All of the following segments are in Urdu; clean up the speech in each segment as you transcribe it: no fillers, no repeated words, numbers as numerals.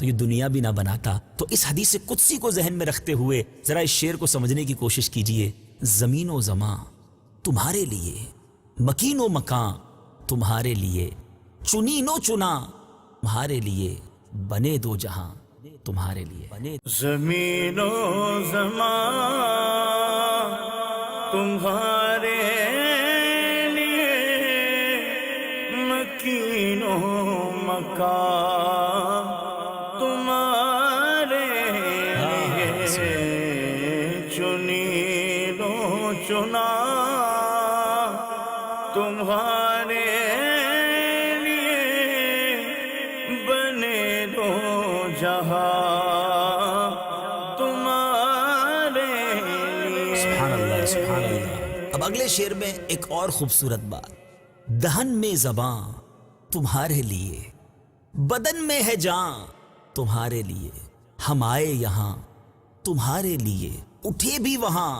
تو یہ دنیا بھی نہ بناتا۔ تو اس حدیث قدسی کو ذہن میں رکھتے ہوئے ذرا اس شعر کو سمجھنے کی کوشش کیجئے۔ زمین و زمان تمہارے لیے، مکین و مکان تمہارے لیے، چنین و چنا تمہارے لیے، بنے دو جہاں تمہارے لیے، بنے زمین و زمان تمہارے لیے، مکین و مکان تمہارے لیے، چنین و چنا تمہارے لیے، بنے دو جہاں تمہارے لیے۔ سبحان اللہ، سبحان اللہ۔ اب اگلے شعر میں ایک اور خوبصورت بات، دہن میں زباں تمہارے لیے، بدن میں ہے جان تمہارے لیے، ہم آئے یہاں تمہارے لیے، اٹھے بھی وہاں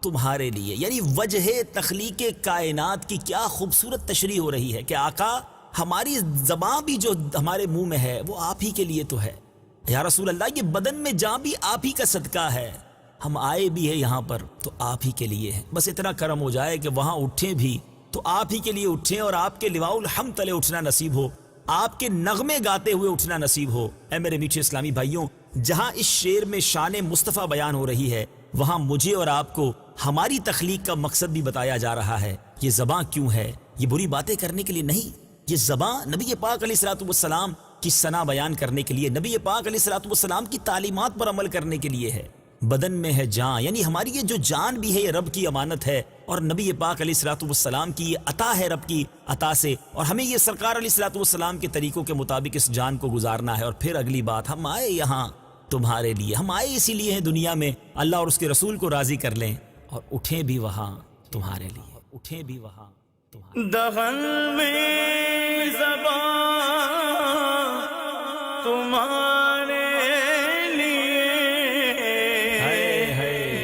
تمہارے لیے۔ یعنی وجہ تخلیق کائنات کی کیا خوبصورت تشریح ہو رہی ہے کہ آقا ہماری زبان بھی جو ہمارے منہ میں ہے وہ آپ ہی کے لیے تو ہے۔ یا رسول اللہ یہ بدن میں جان بھی آپ ہی کا صدقہ ہے، ہم آئے بھی ہے یہاں پر تو آپ ہی کے لیے ہے۔ بس اتنا کرم ہو جائے کہ وہاں اٹھیں بھی تو آپ ہی کے لیے اٹھیں، اور آپ کے لواء الحمد تلے اٹھنا نصیب ہو، آپ کے نغمے گاتے ہوئے اٹھنا نصیب ہو۔ اے میرے میٹھے اسلامی بھائیوں، جہاں اس شعر میں شان مصطفیٰ بیان ہو رہی ہے، وہاں مجھے اور آپ کو ہماری تخلیق کا مقصد بھی بتایا جا رہا ہے۔ یہ زباں کیوں ہے؟ یہ بری باتیں کرنے کے لیے نہیں، یہ زباں نبی پاک علیہ الصلوۃ والسلام کی ثنا بیان کرنے کے لیے، نبی پاک علیہ الصلوۃ والسلام کی تعلیمات پر عمل کرنے کے لیے ہے۔ بدن میں ہے جان، یعنی ہماری یہ جو جان بھی ہے یہ رب کی امانت ہے، اور نبی پاک علیہ الصلوۃ والسلام کی یہ عطا ہے رب کی عطا سے، اور ہمیں یہ سرکار علیہ الصلوۃ والسلام کے طریقوں کے مطابق اس جان کو گزارنا ہے۔ اور پھر اگلی بات، ہم آئے یہاں تمہارے لیے، ہم آئے اسی لیے ہیں دنیا میں اللہ اور اس کے رسول کو راضی کر لیں، اور اٹھیں بھی وہاں تمہارے لیے، اٹھیں بھی وہاں تمہارے لیے۔ دہن میں زبان تمہارے لیے،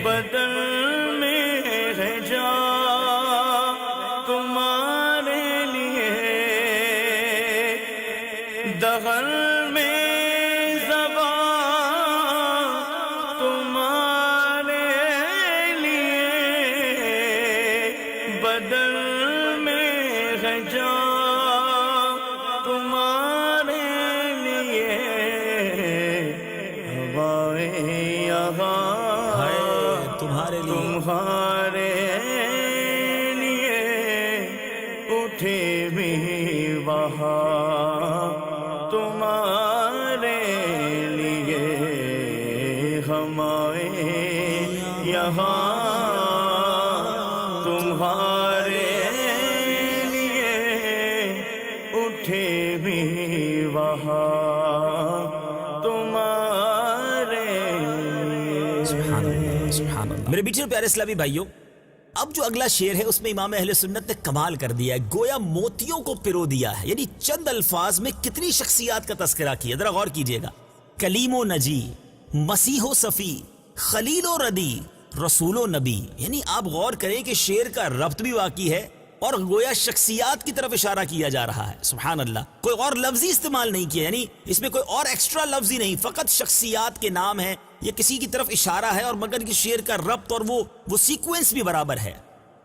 بدن میں ہے جان تمہارے لیے، دہن میں زبان تمہارے لیے، بدن جان تمہارے لیے، ہوائیں یہاں تمہارے لیے، تمہارے لیے، اٹھے بھی وہاں تمہارے لیے، ہم آئے یہاں تمہارے اٹھے بھی وہاں تمہارے لیے۔ سبحان اللہ، سبحان اللہ۔ میرے بیٹے اور پیارے اسلامی بھائیوں، اب جو اگلا شعر ہے اس میں امام اہل سنت نے کمال کر دیا ہے، گویا موتیوں کو پرو دیا ہے، یعنی چند الفاظ میں کتنی شخصیات کا تذکرہ کیا۔ ذرا غور کیجئے گا، کلیم و نجی، مسیح و صفی، خلیل و ردی، رسول و نبی، یعنی آپ غور کریں کہ شعر کا ربط بھی واقعی ہے اور گویا شخصیات کی طرف اشارہ کیا جا رہا ہے۔ سبحان اللہ، کوئی اور لفظ ہی استعمال نہیں کیا، یعنی اس میں کوئی اور ایکسٹرا لفظ ہی نہیں، فقط شخصیات کے نام ہیں، یہ کسی کی طرف اشارہ ہے، اور مگر یہ شعر کا ربط اور وہ سیکوینس بھی برابر ہے۔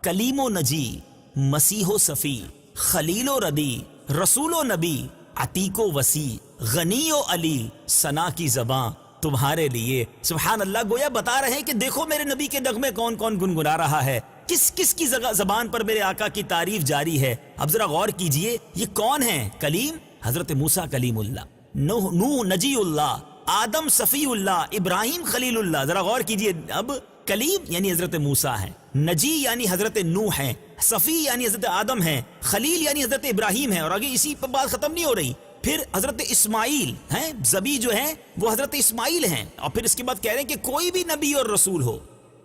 کلیم و نجی، مسیح و صفی، خلیل و ردی، رسول و نبی، عتیق و وسیع، غنی و علی، ثنا کی زباں تمہارے لیے۔ سبحان اللہ، گویا بتا رہے ہیں کہ دیکھو میرے نبی کے نغمے کون کون گنگنا رہا ہے، کس کس کی زبان پر میرے آقا کی تعریف جاری ہے۔ اب ذرا غور کیجئے، یہ کون ہیں؟ کلیم حضرت موسیٰ کلیم اللہ، نوح نجی اللہ، آدم صفی اللہ، ابراہیم خلیل اللہ۔ ذرا غور کیجئے، اب کلیم یعنی حضرت موسیٰ ہیں، نجی یعنی حضرت نوح ہیں، صفی یعنی حضرت آدم ہیں، خلیل یعنی حضرت ابراہیم ہیں، اور آگے اسی پر بات ختم نہیں ہو رہی، پھر حضرت اسماعیل ہیں، زبی جو ہیں وہ حضرت اسماعیل ہیں، اور پھر اس کے بعد کہہ رہے ہیں کہ کوئی بھی نبی اور رسول ہو۔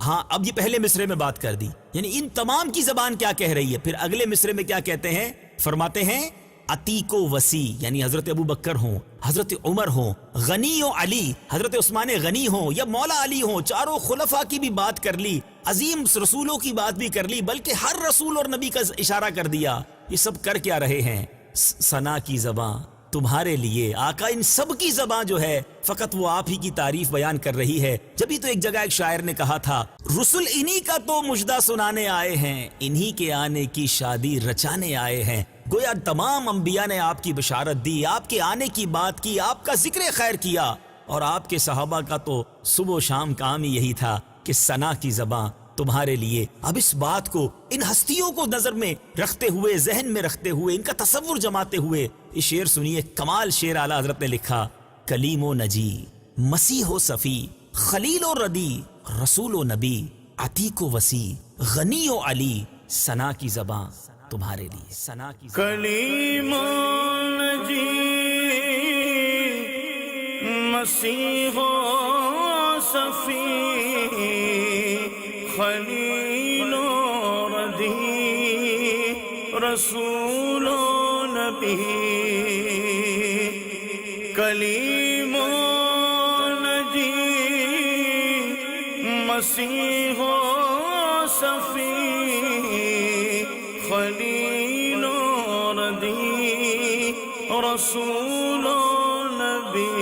ہاں، اب یہ پہلے مصرے میں بات کر دی، یعنی ان تمام کی زبان کیا کہہ رہی ہے، پھر اگلے مصرے میں کیا کہتے ہیں؟ فرماتے ہیں عتیق و وسیع، یعنی حضرت ابو بکر ہوں، حضرت عمر ہوں، غنی و علی، حضرت عثمان غنی ہوں یا مولا علی ہوں، چاروں خلفاء کی بھی بات کر لی، عظیم رسولوں کی بات بھی کر لی، بلکہ ہر رسول اور نبی کا اشارہ کر دیا۔ یہ سب کر کیا رہے ہیں؟ ثنا کی زباں تمہارے لیے۔ آقا ان سب کی زبان جو ہے فقط وہ آپ ہی کی تعریف بیان کر رہی ہے۔ جبھی تو ایک جگہ ایک شاعر نے کہا تھا، رسول انہی کا تو مجدہ سنانے آئے ہیں، انہی کے آنے کی شادی رچانے آئے ہیں۔ گویا تمام انبیاء نے آپ کی بشارت دی، آپ کے آنے کی بات کی، آپ کا ذکر خیر کیا، اور آپ کے صحابہ کا تو صبح و شام کام ہی یہی تھا کہ ثنا کی زبان تمہارے لیے۔ اب اس بات کو، ان ہستیوں کو نظر میں رکھتے ہوئے، ذہن میں رکھتے ہوئے، ان کا تصور جماتے ہوئے یہ شعر سنیے، کمال شعر اعلیٰ حضرت نے لکھا، کلیم و نجی، مسیح و صفی، خلیل و ردی، رسول و نبی، عتیق و وسیع، غنی و علی، ثنا کی زبان تمہارے لیے، ثنا کی زبان۔ کلیم و نجی، مسیح و صفی، خلیل و ردی، رسول و نبی، کلیم و نجی، مسیح و صفی، خلیل و ردی، رسول و نبی،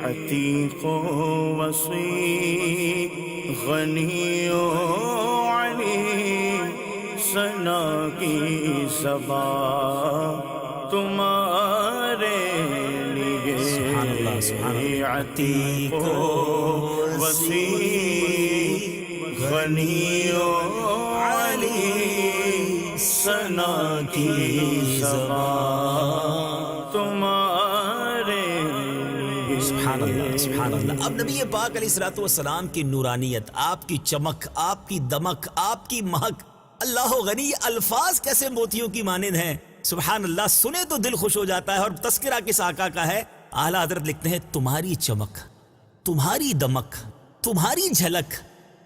عتیق و وسیع، غنی و علی، ثنا کی زبان تمہارے لیے، سبحان اللہ، سبحان اللہ۔ عتیق و وسیع، غنی و علی، ثنا کی زبان تمہارے لیے۔ سبحان اللہ، سبحان اللہ۔ اب نبی پاک علیہ الصلوۃ والسلام کی نورانیت، آپ کی چمک، آپ کی دمک، آپ کی مہک، اللہ غنی، الفاظ کیسے موتیوں کی مانند ہیں، سبحان اللہ، سنے تو دل خوش ہو جاتا ہے۔ اور تذکرہ کس آقا کا ہے؟ اعلیٰ حضرت لکھتے ہیں، تمہاری چمک، تمہاری دمک، تمہاری جھلک،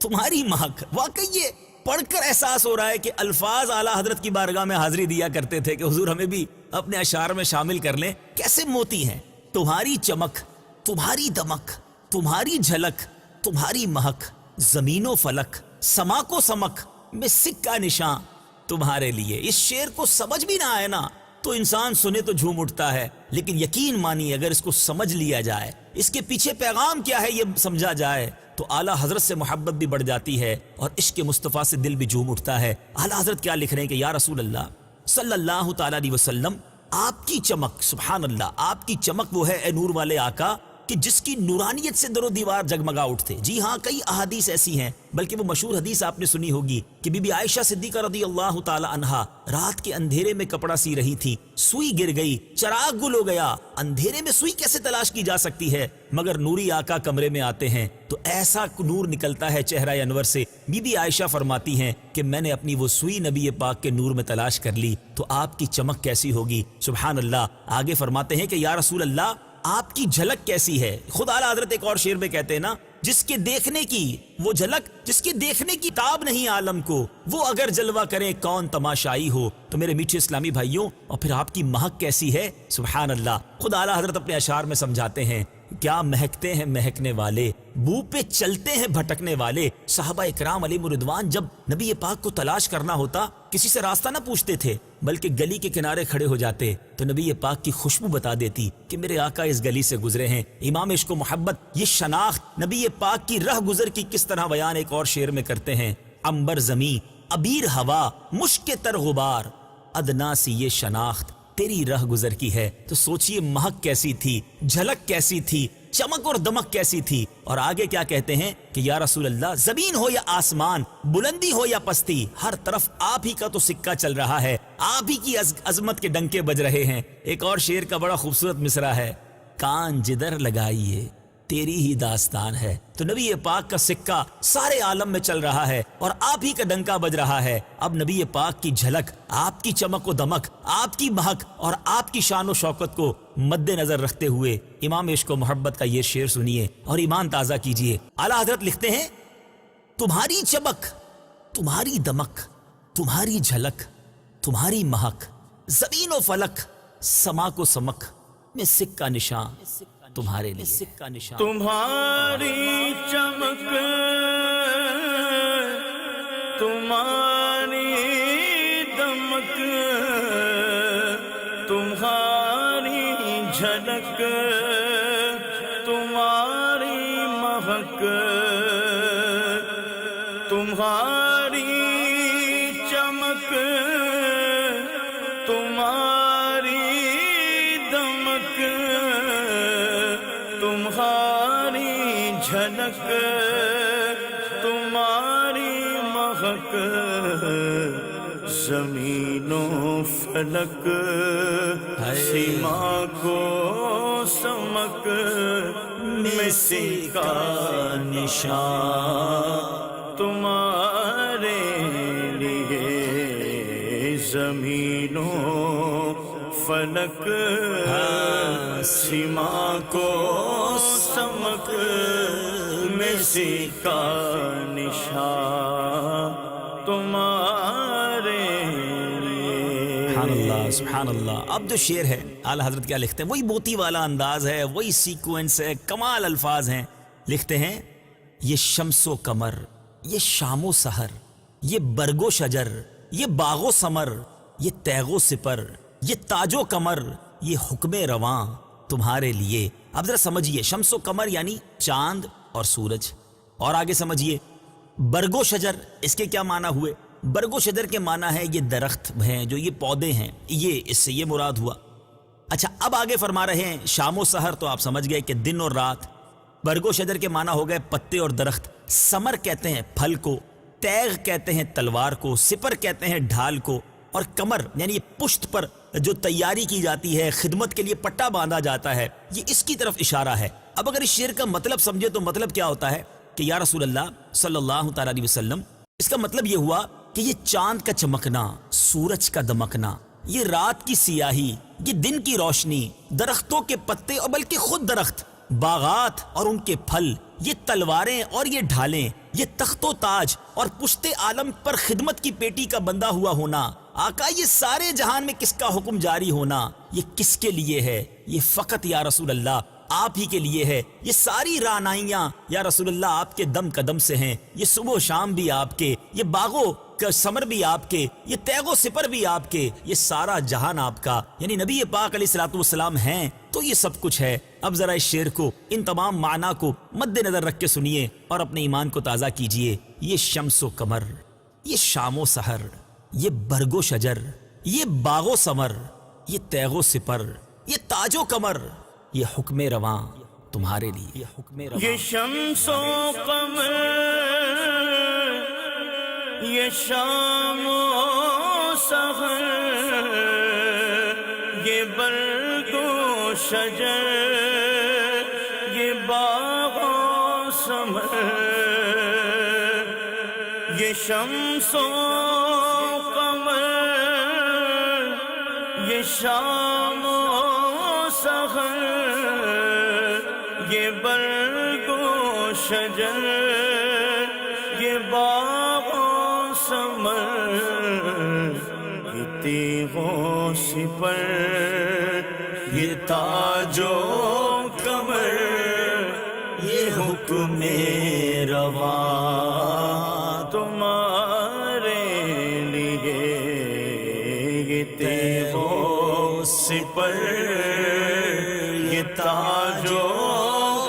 تمہاری مہک۔ واقعی یہ پڑھ کر احساس ہو رہا ہے کہ الفاظ اعلیٰ حضرت کی بارگاہ میں حاضری دیا کرتے تھے کہ حضور ہمیں بھی اپنے اشعار میں شامل کر لیں۔ کیسے موتی ہیں، تمہاری چمک، تمہاری دمک، تمہاری جھلک، تمہاری مہک، زمین و فلک، سما کو سمک میں سکہ نشان تمہارے لیے۔ اس شعر کو سمجھ بھی نہ آئے نا تو انسان سنے تو جھوم اٹھتا ہے، لیکن یقین مانی اگر اس کو سمجھ لیا جائے، اس کے پیچھے پیغام کیا ہے یہ سمجھا جائے، تو اعلیٰ حضرت سے محبت بھی بڑھ جاتی ہے اور عشق مصطفیٰ سے دل بھی جھوم اٹھتا ہے۔ اعلیٰ حضرت کیا لکھ رہے ہیں کہ یا رسول اللہ صلی اللہ تعالیٰ علیہ وسلم، آپ کی چمک، سبحان اللہ، آپ کی چمک وہ ہے اے نور والے آقا کہ جس کی نورانیت سے در و دیوار جگمگا اٹھتے۔ جی ہاں، کئی احادیث ایسی ہیں، بلکہ وہ مشہور حدیث آپ نے سنی ہوگی کہ بی بی عائشہ صدیقہ رضی اللہ تعالی عنہا رات کے اندھیرے میں کپڑا سی رہی تھی، سوئی گر گئی، چراغ گل ہو گیا۔ اندھیرے میں سوئی کیسے تلاش کی جا سکتی ہے؟ مگر نوری آقا کمرے میں آتے ہیں تو ایسا نور نکلتا ہے چہرہ انور سے۔ بی بی عائشہ فرماتی ہیں کہ میں نے اپنی وہ سوئی نبی پاک کے نور میں تلاش کر لی، تو آپ کی چمک کیسی ہوگی، سبحان اللہ۔ آگے فرماتے ہیں کہ یا رسول اللہ آپ کی جھلک کیسی ہے؟ خود اعلیٰ حضرت ایک اور شعر میں کہتے ہیں نا، جس کے دیکھنے کی وہ جھلک، جس کے دیکھنے کی تاب نہیں عالم کو، وہ اگر جلوہ کرے کون تماشائی ہو۔ تو میرے میٹھے اسلامی بھائیوں، اور پھر آپ کی مہک کیسی ہے، سبحان اللہ۔ خود اعلیٰ حضرت اپنے اشعار میں سمجھاتے ہیں، کیا مہکتے ہیں مہکنے والے، بو پہ چلتے ہیں بھٹکنے والے۔ صحابہ اکرام علیہم رضوان جب نبی پاک کو تلاش کرنا ہوتا، کسی سے راستہ نہ پوچھتے تھے، بلکہ گلی کے کنارے کھڑے ہو جاتے تو نبی پاک کی خوشبو بتا دیتی کہ میرے آقا اس گلی سے گزرے ہیں۔ امام عشق و محبت یہ شناخت نبی پاک کی رہ گزر کی کس طرح بیان ایک اور شعر میں کرتے ہیں، عنبر زمیں، عبیر ہوا، مشک تر غبار، ادنا سی یہ شناخت تیری رہ گزر کی ہے۔ تو سوچئے مہک کیسی تھی، جھلک کیسی تھی، چمک اور دمک کیسی تھی۔ اور آگے کیا کہتے ہیں کہ یا رسول اللہ، زمین ہو یا آسمان، بلندی ہو یا پستی، ہر طرف آپ ہی کا تو سکہ چل رہا ہے، آپ ہی کی عظمت کے ڈنکے بج رہے ہیں۔ ایک اور شعر کا بڑا خوبصورت مصرع ہے، کان جدھر لگائیے تیری ہی داستان ہے۔ تو نبی پاک کا سکہ سارے عالم میں چل رہا ہے اور آپ ہی کا ڈنکا بج رہا ہے۔ اب نبی پاک کی جھلک، آپ کی چمک و دمک، آپ کی مہک اور آپ کی شان و شوکت کو مد نظر رکھتے ہوئے امام عشق و محبت کا یہ شعر سنیے اور ایمان تازہ کیجئے۔ اعلیٰ حضرت لکھتے ہیں، تمہاری چمک، تمہاری دمک، تمہاری جھلک، تمہاری مہک، زمین و فلک، سما کو سمک میں سکہ نشان تمہارے لیے، سکہ نشان تمہاری چمک، تمہاری دمک، تمہاری جھلک تمہاری مہک تمہاری چمک تمہاری دمک تمہاری جھلک تمہاری مہک زمین و فلک سیما کو سمک مسی کا نشان تمہارے لیے زمین و فلک سیما کو سمک مسی کا نشان تمہارے سبحان اللہ سبحان اللہ. اب جو شعر ہے اعلیٰ حضرت کیا لکھتے ہیں، وہی موتی والا انداز ہے، وہی سیکوینس ہے، کمال الفاظ ہیں. لکھتے ہیں یہ شمس و قمر، یہ شام و سحر، یہ برگ و شجر، یہ باغ و ثمر، یہ تیغ و سپر، یہ تاج و کمر، یہ حکم رواں تمہارے لیے. اب ذرا سمجھیے، شمس و قمر یعنی چاند اور سورج. اور آگے سمجھیے برگ و شجر، اس کے کیا معنی ہوئے؟ برگ و شجر کے معنی ہے یہ درخت ہیں، جو یہ پودے ہیں، یہ اس سے یہ مراد ہوا. اچھا اب آگے فرما رہے ہیں شام و سحر، تو آپ سمجھ گئے کہ دن اور رات. برگ و شجر کے معنی ہو گئے پتے اور درخت. ثمر کہتے ہیں پھل کو، تیغ کہتے ہیں تلوار کو، سپر کہتے ہیں ڈھال کو، اور کمر یعنی یہ پشت پر جو تیاری کی جاتی ہے، خدمت کے لیے پٹا باندھا جاتا ہے، یہ اس کی طرف اشارہ ہے. اب اگر اس شعر کا مطلب سمجھے تو مطلب کیا ہوتا ہے کہ یا رسول اللہ صلی اللہ تعالی علیہ وسلم، اس کا مطلب یہ ہوا کہ یہ چاند کا چمکنا، سورج کا دمکنا، یہ رات کی سیاہی، یہ دن کی روشنی، درختوں کے پتے اور بلکہ خود درخت، باغات اور ان کے پھل، یہ تلواریں اور یہ ڈھالیں، یہ تخت و تاج اور پشت عالم پر خدمت کی پیٹی کا بندہ ہوا ہونا، آقا یہ سارے جہان میں کس کا حکم جاری ہونا، یہ کس کے لیے ہے؟ یہ فقط یا رسول اللہ آپ ہی کے لیے ہے. یہ ساری رعنائیاں یا رسول اللہ آپ کے دم قدم سے ہیں. یہ صبح و شام بھی آپ کے، یہ باغوں کا ثمر بھی آپ کے، یہ تیغ و سپر بھی آپ کے، یہ سارا جہان آپ کا. یعنی نبی پاک علیہ الصلوۃ والسلام ہیں تو یہ سب کچھ ہے. اب ذرا اس شعر کو، ان تمام معنی کو مد نظر رکھ کے سنیے اور اپنے ایمان کو تازہ کیجئے. یہ شمس و قمر، یہ شام و سحر، یہ برگ و شجر، یہ باغ و ثمر، یہ تیغ و سپر، یہ تاج و کمر، یہ حکم رواں تمہارے لیے. یہ حکم رواں، یہ شمس و قمر، یہ شام و سحر، یہ برگ و شجر، یہ باغ و ثمر، یہ شمس و قمر، یہ شام و سحر، یہ برگ و شجر، یہ باغ و ثمر، یہ تیغ و سپر، یہ تاج و کمر، یہ حکم رواں تمہارے لیے. یہ تیغ و سپر، یہ تاج و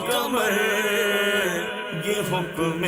کمر، یہ حکم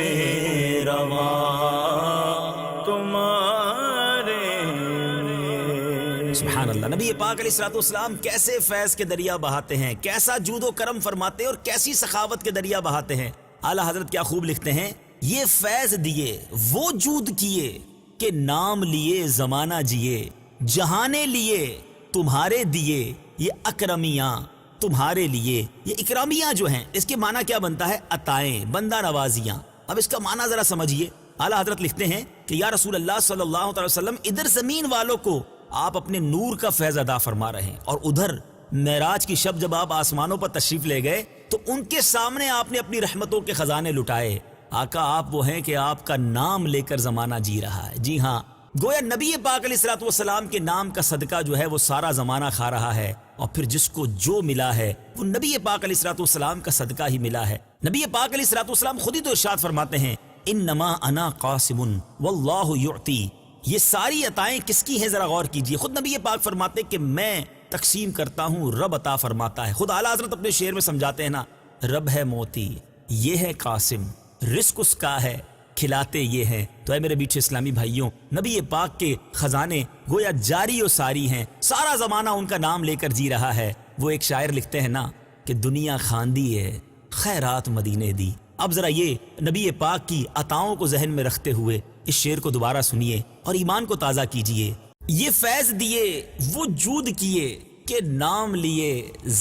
رواں تمہارے لیے. سبحان اللہ. نبی پاک علیہ الصلوۃ والسلام کیسے فیض کے دریا بہاتے ہیں، کیسا جود و کرم فرماتے اور کیسی سخاوت کے دریا بہاتے ہیں. اعلیٰ حضرت کیا خوب لکھتے ہیں، یہ فیض دیے وہ جود کیے کہ نام لیے زمانہ جیے، جہانے لیے تمہارے دیے، یہ اکرمیاں تمہارے لیے. یہ اکرامیاں جو ہیں اس کے معنی کیا بنتا ہے؟ عطائیں، بندہ نوازیاں. اب اس کا معنی ذرا سمجھیے. اعلیٰ حضرت لکھتے ہیں کہ یا رسول اللہ صلی اللہ علیہ وسلم، ادھر زمین والوں کو آپ اپنے نور کا فیض ادا فرما رہے ہیں، اور ادھر معراج کی شب جب آپ آسمانوں پر تشریف لے گئے تو ان کے سامنے آپ نے اپنی رحمتوں کے خزانے لٹائے. آقا آپ وہ ہیں کہ آپ کا نام لے کر زمانہ جی رہا ہے. جی ہاں، گویا نبی پاک علیہ الصلوۃ والسلام کے نام کا صدقہ جو ہے وہ سارا زمانہ کھا رہا ہے، اور پھر جس کو جو ملا ہے وہ نبی پاک علیہ الصلوۃ والسلام کا صدقہ ہی ملا ہے. نبی پاک علیہ الصلوۃ والسلام خود ہی تو ارشاد فرماتے ہیں، انما انا قاسم واللہ یعطی. یہ ساری عطائیں کس کی ہیں ذرا غور کیجئے. خود نبی پاک فرماتے کہ میں تقسیم کرتا ہوں، رب عطا فرماتا ہے. خود اعلیٰ حضرت اپنے شعر میں سمجھاتے ہیں نا، رب ہے موتی یہ ہے قاسم، رزق اس کا ہے کھلاتے یہ ہیں. تو اے میرے میٹھے اسلامی بھائیوں، نبی پاک کے خزانے گویا جاری و ساری ہیں، سارا زمانہ ان کا نام لے کر جی رہا ہے. وہ ایک شاعر لکھتے ہیں نا کہ دنیا خاندی ہے خیرات مدینے دی. اب ذرا یہ نبی پاک کی عطاؤں کو ذہن میں رکھتے ہوئے اس شعر کو دوبارہ سنیے اور ایمان کو تازہ کیجئے. یہ فیض دیے وہ جود کیے کہ نام لیے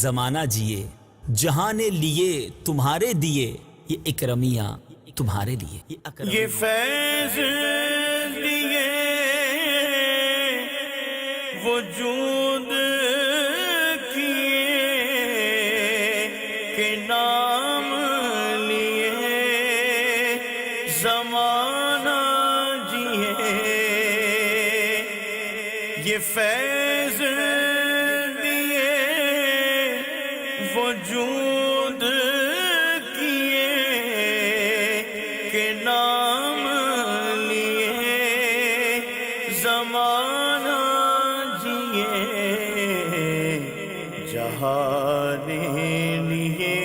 زمانہ جیے، جہاں نے لیے تمہارے دیے یہ اکرمیاں تمہارے لیے. یہ فیض دیے وجود کیے کہ نام لیے زمانہ جیے. یہ فیض دیے وجود کیے کہ نام لیے زمانہ جیے. جہاں لیے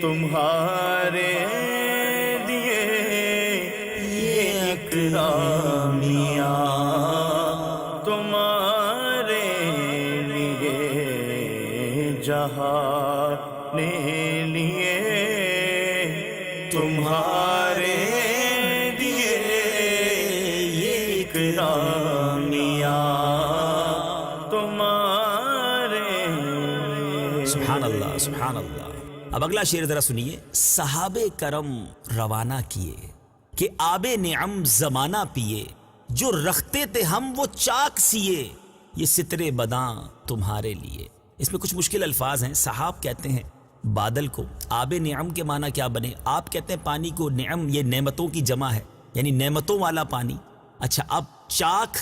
تمہارے لیے یہ اکرامیاں تمہارے لیے. جہاں لیے تمہارے لیے یہ اکرامیاں تمہارے لیے. سبحان اللہ سبحان اللہ. اب اگلا شعر ذرا سنیے. صحابہ کرم روانہ کیے کہ آب نعم زمانہ پیے، جو رکھتے تھے ہم وہ چاک سیے، یہ سترے بداں تمہارے لیے. اس میں کچھ مشکل الفاظ ہیں. صحاب کہتے ہیں بادل کو، آب نعم کے معنی کیا بنے؟ آپ کہتے ہیں پانی کو نعم، یہ نعمتوں کی جمع ہے یعنی نعمتوں والا پانی. اچھا اب چاک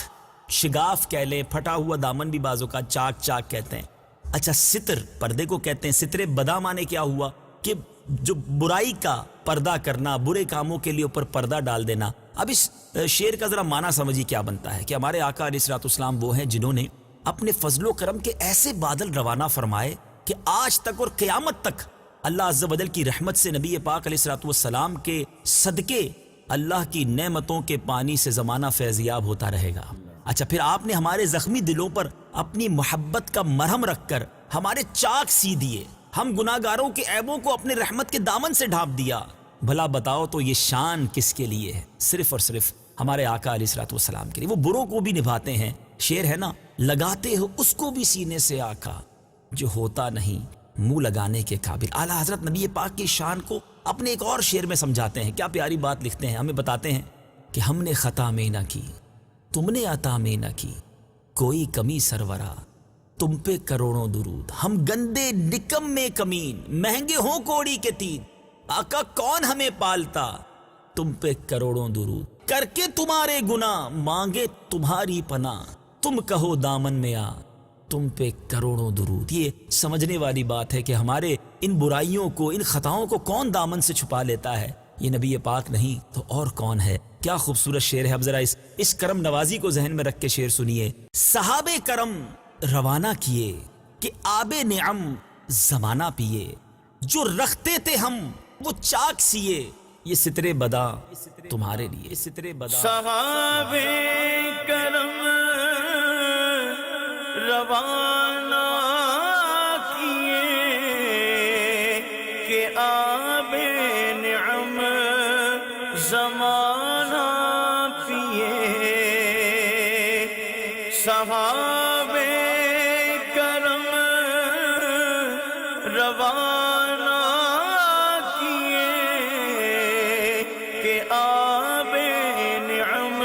شگاف کہہ لیں، پھٹا ہوا دامن بھی بازو کا چاک چاک کہتے ہیں. اچھا ستر پردے کو کہتے ہیں. سترے بدا معنی کیا ہوا کہ جو برائی کا پردہ کرنا، برے کاموں کے لیے اوپر پردہ ڈال دینا. اب اس شعر کا ذرا معنی سمجھیے کیا بنتا ہے کہ ہمارے آقا علیہ الصلوۃ والسلام وہ ہیں جنہوں نے اپنے فضل و کرم کے ایسے بادل روانہ فرمائے کہ آج تک اور قیامت تک اللہ عز و جل کی رحمت سے نبی پاک علیہ الصلوۃ والسلام کے صدقے اللہ کی نعمتوں کے پانی سے زمانہ فیضیاب ہوتا رہے گا. اچھا پھر آپ نے ہمارے زخمی دلوں پر اپنی محبت کا مرہم رکھ کر ہمارے چاک سی دیے، ہم گناہگاروں کے عیبوں کو اپنے رحمت کے دامن سے ڈھانپ دیا. بھلا بتاؤ تو یہ شان کس کے لیے ہے؟ صرف اور صرف ہمارے آقا علیہ الصلوۃ والسلام کے لیے. وہ بروں کو بھی نبھاتے ہیں. شعر ہے نا، لگاتے ہو اس کو بھی سینے سے آقا جو ہوتا نہیں منہ لگانے کے قابل. اعلیٰ حضرت نبی پاک کی شان کو اپنے ایک اور شعر میں سمجھاتے ہیں. کیا پیاری بات لکھتے ہیں. ہمیں بتاتے ہیں کہ ہم نے خطا میں نہ کی، تم نے عطا میں نہ کی، کوئی کمی سرورا تم پہ کروڑوں درود. ہم گندے نکم میں کمین، مہنگے ہوں کوڑی کے تین، آقا کون ہمیں پالتا، تم پہ کروڑوں درود. کر کے تمہارے گناہ مانگے تمہاری پناہ، تم کہو دامن میں آ، تم پہ کروڑوں درود. یہ سمجھنے والی بات ہے کہ ہمارے ان برائیوں کو، ان خطاؤں کو کون دامن سے چھپا لیتا ہے؟ یہ نبی پاک نہیں تو اور کون ہے؟ کیا خوبصورت شعر ہے. اب ذرا اس کرم نوازی کو ذہن میں رکھ کے شعر سنیے. صحابہ کرم روانہ کیے کہ آب نعم زمانہ پیے، جو رکھتے تھے ہم وہ چاک سیے، یہ سترے بدا تمہارے لیے. سترے بدا صحابہ کرم روانہ کیے کہ آب نعم زمانہ پیے. صحابہ کرم روانہ کیے کہ آب نعم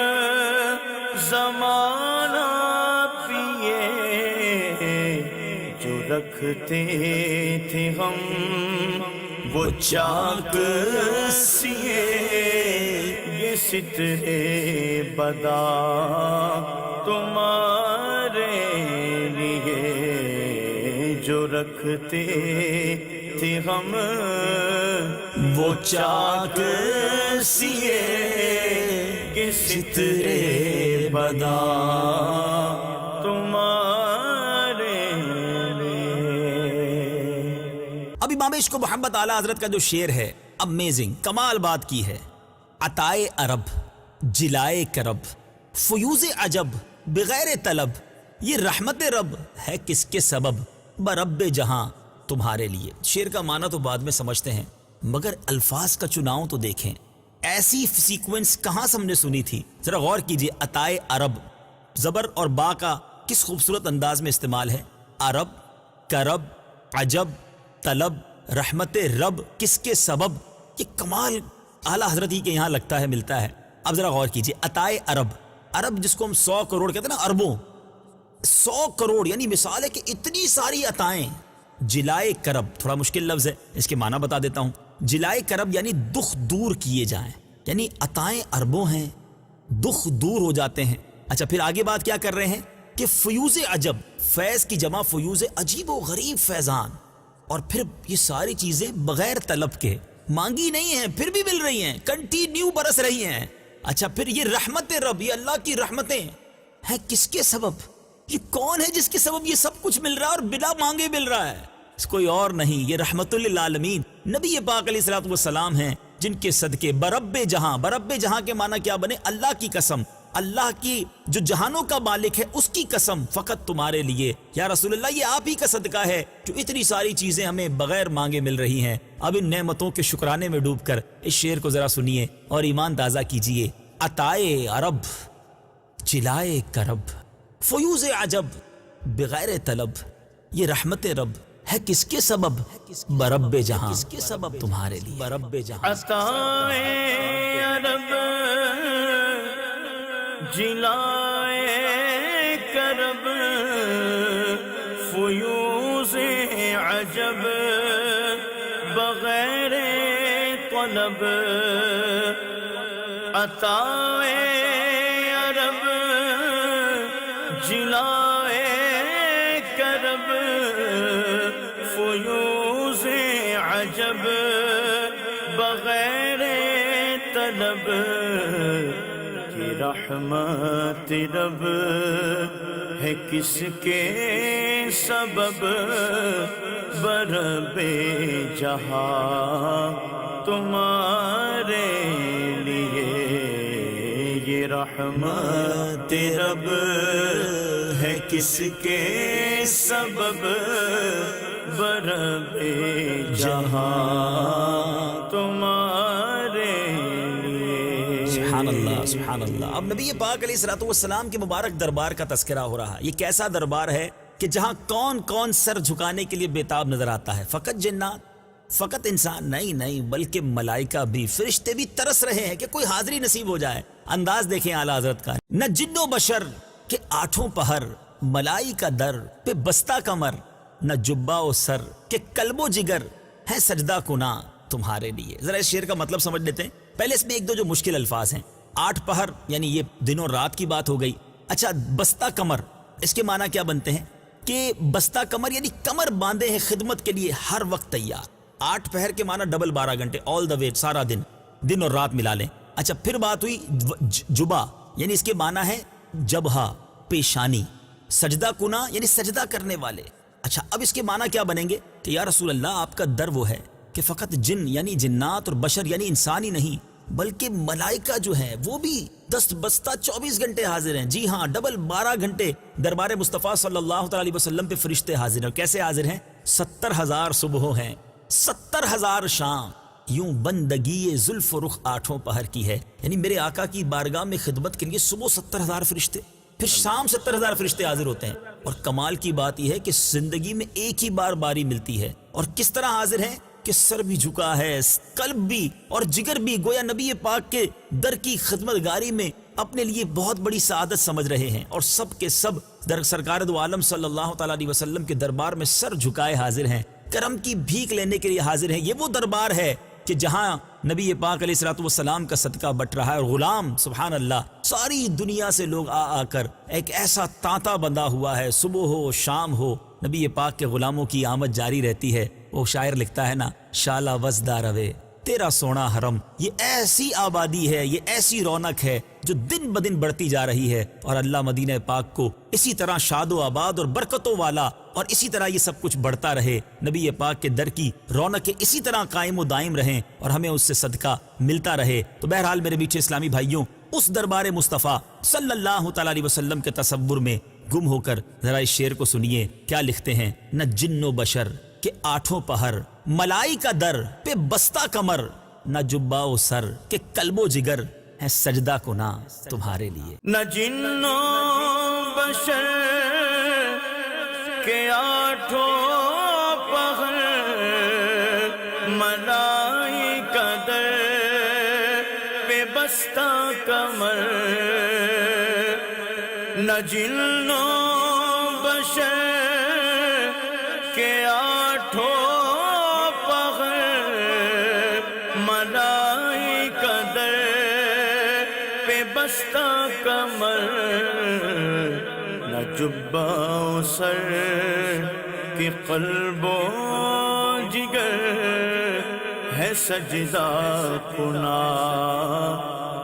زمانہ پیے. جو رکھتے تھے ہم وہ چاک سیے، یہ سترے بدا تمہارے لیے. جو رکھتے تھے ہم وہ چاک سیے، یہ سترے بدا تمہارے عشق و محبت اعلیٰ حضرت کا جو شعر ہے امیزنگ، کمال بات کی ہے. عطائے عرب جلائے کرب فیوز عجب بغیر طلب، یہ رحمت رب ہے کس کے سبب برب جہاں تمہارے لیے. شعر کا معنی تو بعد میں سمجھتے ہیں مگر الفاظ کا چناؤ تو دیکھیں، ایسی سیکوینس کہاں سے ہم نے سنی تھی. ذرا غور کیجئے، عطائے عرب، زبر اور با کا کس خوبصورت انداز میں استعمال ہے. عرب، کرب، عجب، طلب، رحمت رب کس کے سبب، یہ کمال اعلیٰ حضرت ہی کے یہاں لگتا ہے، ملتا ہے. اب ذرا غور کیجئے، عطائے عرب، عرب جس کو ہم 100 کروڑ کہتے ہیں نا، اربوں، 100 کروڑ یعنی مثال ہے کہ اتنی ساری عطائیں. جلائے کرب تھوڑا مشکل لفظ ہے، اس کے معنی بتا دیتا ہوں. جلائے کرب یعنی دکھ دور کیے جائیں، یعنی عطائیں اربوں ہیں، دکھ دور ہو جاتے ہیں. اچھا پھر آگے بات کیا کر رہے ہیں کہ فیوز عجب، فیض کی جمع فیوز، عجیب و غریب فیضان، اور پھر یہ ساری چیزیں بغیر طلب کے، مانگی نہیں ہیں پھر بھی مل رہی ہیں، کنٹینیو برس رہی ہیں. اچھا پھر یہ رحمت رب، یہ اللہ کی رحمتیں ہیں کس کے سبب، یہ کون ہے جس کے سبب یہ سب کچھ مل رہا ہے اور بلا مانگے مل رہا ہے؟ اس کوئی اور نہیں، یہ رحمت للعالمین نبی پاک علیہ الصلوۃ والسلام ہیں، جن کے صدقے برب جہاں، برب جہاں کے معنی کیا بنے، اللہ کی قسم، اللہ کی جو جہانوں کا مالک ہے اس کی قسم، فقط تمہارے لیے یا رسول اللہ یہ آپ ہی کا صدقہ ہے جو اتنی ساری چیزیں ہمیں بغیر مانگے مل رہی ہیں. اب ان نعمتوں کے شکرانے میں ڈوب کر اس شعر کو ذرا سنیے اور ایمان تازہ کیجئے. عطائے عرب جلائے کرب فیوز عجب بغیر طلب، یہ رحمت رب ہے کس کے سبب برب جہاں، کس کے سبب تمہارے لیے برب جہاں. عطائے عرب جلائے کرب فیوز عجب بغیر طلب. عطائے عرب جلائے کرب فیوز عجب بغیر طلب. رحمت رب ہے کس کے سبب برب جہاں تمہارے لیے. یہ رحمت رب ہے کس کے سبب برب جہاں تمہارے لیے. سبحان اللہ سبحان اللہ. اب نبی پاک علیہ الصلوۃ والسلام کے مبارک دربار کا تذکرہ ہو رہا ہے. یہ کیسا دربار ہے کہ جہاں کون کون سر جھکانے کے لیے بےتاب نظر آتا ہے. فقط جنات، فقط انسان نہیں بلکہ ملائکہ بھی، فرشتے بھی ترس رہے ہیں کہ کوئی حاضری نصیب ہو جائے. انداز دیکھیں اعلیٰ حضرت کا، نہ جن و بشر کے آٹھوں پہر ملائکہ در پہ بستہ کمر، نہ جبہ و سر کہ قلب و جگر ہے سجدہ کنا تمہارے لیے. ذرا اس شعر کا مطلب سمجھ لیتے ہیں. پہلے اس میں ایک دو جو مشکل الفاظ ہیں. 8 پہر یعنی یہ دن اور رات کی بات ہو گئی. اچھا بستہ کمر، اس کے معنی کیا بنتے ہیں کہ بستہ کمر یعنی کمر باندھے ہیں خدمت کے لیے ہر وقت تیار. 8 پہر کے معنی ڈبل 12 گھنٹے، آل دا وے، سارا دن، دن اور رات ملا لیں. اچھا پھر بات ہوئی جبا یعنی اس کے معنی ہے جبہہ، پیشانی، سجدہ کنا یعنی سجدہ کرنے والے. اچھا اب اس کے معنی کیا بنیں گے کہ یا رسول اللہ آپ کا در وہ ہے کہ فقط جن یعنی جنات اور بشر یعنی انسان ہی نہیں بلکہ ملائکہ جو ہیں وہ بھی دست بستہ 24 گھنٹے حاضر ہیں. جی ہاں، ڈبل 12 گھنٹے دربار مصطفیٰ صلی اللہ تعالی وسلم پہ فرشتے حاضر ہیں. کیسے حاضر ہیں؟ 70,000 صبح ہیں، 70,000 شام، یوں بندگی زلف و رخ 8 پہر کی ہے. یعنی میرے آقا کی بارگاہ میں خدمت کے لیے صبح 70,000 فرشتے، پھر شام 70,000 فرشتے حاضر ہوتے ہیں. اور کمال کی بات یہ ہے کہ زندگی میں ایک ہی بار باری ملتی ہے. اور کس طرح حاضر ہیں کہ سر بھی جھکا ہے، قلب بھی اور جگر بھی، گویا نبی پاک کے در کی خدمت گاری میں اپنے لیے بہت بڑی سعادت سمجھ رہے ہیں. اور سب کے سب در سرکار دو عالم صلی اللہ تعالی علیہ وسلم کے دربار میں سر جھکائے حاضر ہیں، کرم کی بھیک لینے کے لیے حاضر ہیں. یہ وہ دربار ہے کہ جہاں نبی پاک علیہ الصلوۃ والسلام کا صدقہ بٹ رہا ہے. اور غلام سبحان اللہ، ساری دنیا سے لوگ آ کر ایک ایسا تانتا بندھا ہوا ہے، صبح ہو شام ہو نبی پاک کے غلاموں کی آمد جاری رہتی ہے. وہ شاعر لکھتا ہے نا، شالا وزدہ روے تیرا سونا حرم. یہ ایسی آبادی ہے، یہ ایسی رونق ہے جو دن بدن بڑھتی جا رہی ہے. اور اللہ مدینہ پاک کو اسی طرح شاد و آباد اور برکتوں والا اور اسی طرح یہ سب کچھ بڑھتا رہے، نبی پاک کے در کی رونقیں اسی طرح قائم و دائم رہیں اور ہمیں اس سے صدقہ ملتا رہے۔ تو بہرحال میرے میٹھے اسلامی بھائیوں، اس دربار مصطفیٰ صلی اللہ تعالیٰ علیہ وسلم کے تصور میں گم ہو کر ذرا اس شعر کو سنیے، کیا لکھتے ہیں؟ نہ جن و بشر کے آٹھوں پہر، ملائی کا در پہ بستہ کمر، نہ جبا و سر کے قلب و جگر ہے سجدہ کو نہ تمہارے لیے۔ نہ جن و بشر کے آٹھوں پہر، ملائکہ در پہ بستہ کمر، نہ جن و بشر کے آٹھوں پہر، ملائکہ در پہ بستہ کمر، نہ جبہ و سر کہ قلب و جگر ہے سجدہ کنا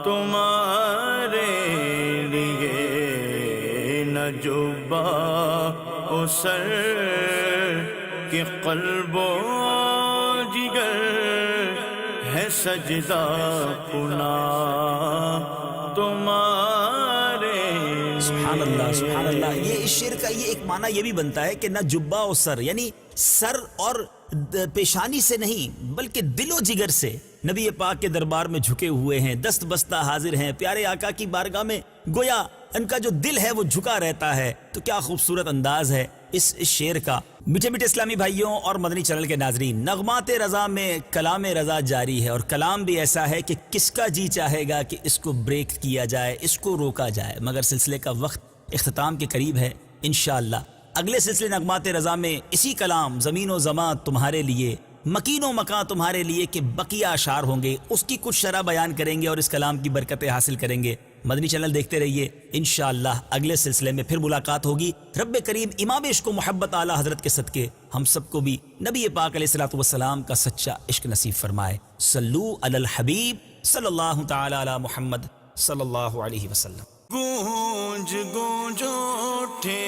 تمہارے لیے، نہ جبہ و سر کہ قلب و جگر ہے سجدہ کنا تمہارے۔ سبحان اللہ، سبحان اللہ۔ یہ اس شعر کا یہ ایک معنی یہ بھی بنتا ہے کہ نہ جبہ و سر، یعنی سر اور پیشانی سے نہیں بلکہ دل و جگر سے نبی پاک کے دربار میں جھکے ہوئے ہیں، دست بستہ حاضر ہیں پیارے آقا کی بارگاہ میں، گویا ان کا جو دل ہے وہ جھکا رہتا ہے۔ تو کیا خوبصورت انداز ہے اس شعر کا۔ میٹھے میٹھے اسلامی بھائیوں اور مدنی چینل کے ناظرین، نغمات رضا میں کلام رضا جاری ہے، اور کلام بھی ایسا ہے کہ کس کا جی چاہے گا کہ اس کو بریک کیا جائے، اس کو روکا جائے، مگر سلسلے کا وقت اختتام کے قریب ہے۔ انشاءاللہ اگلے سلسلے نغمات رضا میں اسی کلام زمین و زمان تمہارے لیے، مکین و مکان تمہارے لیے کے بقیہ اشعار ہوں گے، اس کی کچھ شرح بیان کریں گے اور اس کلام کی برکتیں حاصل کریں گے۔ مدنی چینل دیکھتے رہیے، انشاءاللہ اگلے سلسلے میں پھر ملاقات ہوگی۔ رب کریم امام عشق و محبت اعلیٰ حضرت کے صدقے ہم سب کو بھی نبی پاک علیہ الصلوۃ والسلام کا سچا عشق نصیب فرمائے۔ صلو علی الحبیب صلی اللہ تعالی علی محمد صلی اللہ علیہ وسلم۔ گونج گونج اٹھے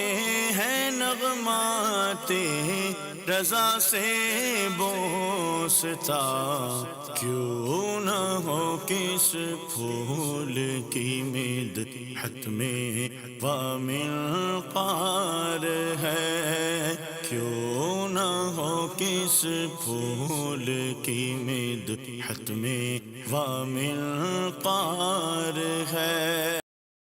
ہیں نغمات رضا سے بوستا، کیوں نہ ہو کس پھول کی مدحت میں وامل قار ہے، کیوں نہ ہو کس پھول کی مدحت میں وامل قار ہے۔